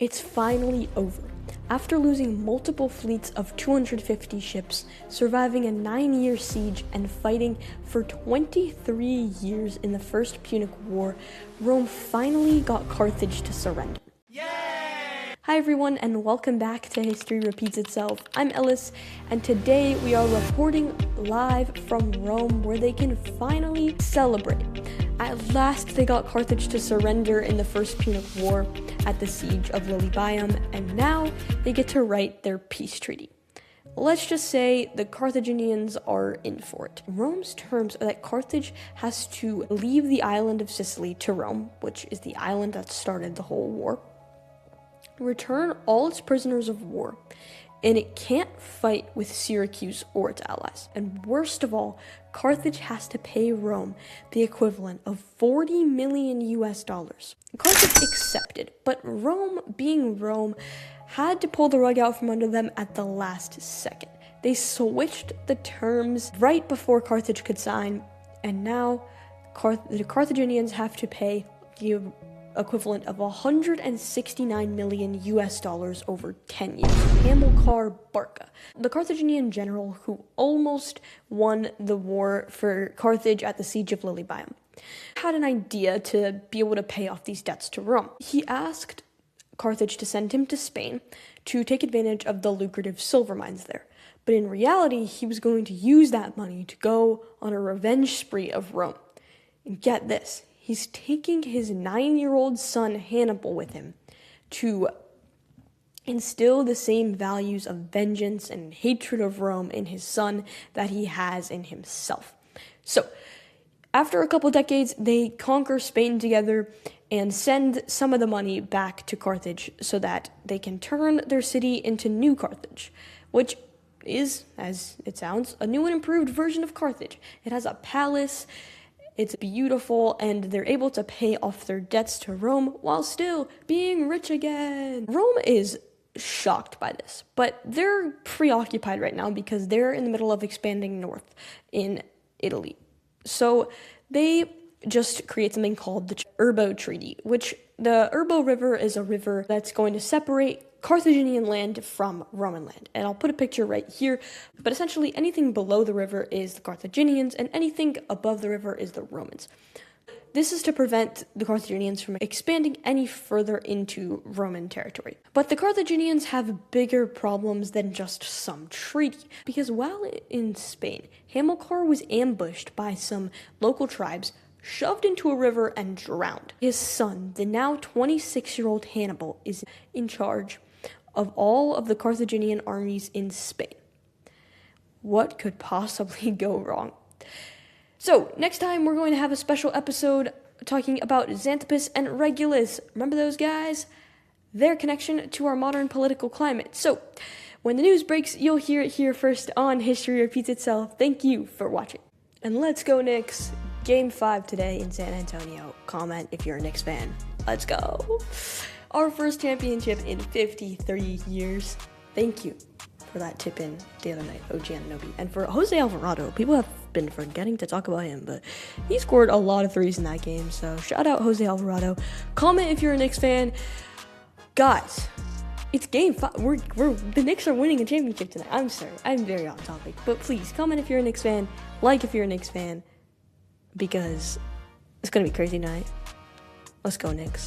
It's finally over. After losing multiple fleets of 250 ships, surviving a 9-year siege, and fighting for 23 years in the First Punic War, Rome finally got Carthage to surrender. Hi everyone, and welcome back to History Repeats Itself. I'm Ellis, and today we are reporting live from Rome, where they can finally celebrate. At last, they got Carthage to surrender in the First Punic War at the siege of Lilybaeum, and now they get to write their peace treaty. Let's just say the Carthaginians are in for it. Rome's terms are that Carthage has to leave the island of Sicily to Rome, which is the island that started the whole war, return all its prisoners of war, and it can't fight with Syracuse or its allies. And worst of all, Carthage has to pay Rome the equivalent of $40 million. Carthage accepted, but Rome, being Rome, had to pull the rug out from under them at the last second. They switched the terms right before Carthage could sign, and now the Carthaginians have to pay the equivalent of $169 million over 10 years. Hamilcar Barca, the Carthaginian general who almost won the war for Carthage at the siege of Lilybaeum, had an idea to be able to pay off these debts to Rome. He asked Carthage to send him to Spain to take advantage of the lucrative silver mines there. But in reality, he was going to use that money to go on a revenge spree of Rome. And get this, he's taking his 9-year-old son Hannibal with him to instill the same values of vengeance and hatred of Rome in his son that he has in himself. So, after a couple decades, they conquer Spain together and send some of the money back to Carthage so that they can turn their city into New Carthage, which is, as it sounds, a new and improved version of Carthage. It has a palace, it's beautiful, and they're able to pay off their debts to Rome while still being rich again. Rome is shocked by this, but they're preoccupied right now because they're in the middle of expanding north in Italy. So they just create something called the Urbo Treaty, which the Urbo River is a river that's going to separate Carthaginian land from Roman land. And I'll put a picture right here, but essentially anything below the river is the Carthaginians, and anything above the river is the Romans. This is to prevent the Carthaginians from expanding any further into Roman territory. But the Carthaginians have bigger problems than just some treaty, because while in Spain, Hamilcar was ambushed by some local tribes, shoved into a river, and drowned. His son, the now 26-year-old Hannibal, is in charge of all of the Carthaginian armies in Spain. What could possibly go wrong? So, next time we're going to have a special episode talking about Xanthippus and Regulus. Remember those guys? Their connection to our modern political climate. So, when the news breaks, you'll hear it here first on History Repeats Itself. Thank you for watching. And let's go, Knicks. Game 5 today in San Antonio. Comment if you're a Knicks fan. Let's go. Our first championship in 53 years. Thank you for that tip in the other night, OG Anunoby. And for Jose Alvarado, people have been forgetting to talk about him, but he scored a lot of threes in that game, so shout out Jose Alvarado. Comment if you're a Knicks fan. Guys, it's game 5. The Knicks are winning a championship tonight. I'm sorry, I'm very off topic, but please comment if you're a Knicks fan, like if you're a Knicks fan, because it's gonna be crazy tonight. Let's go, Knicks.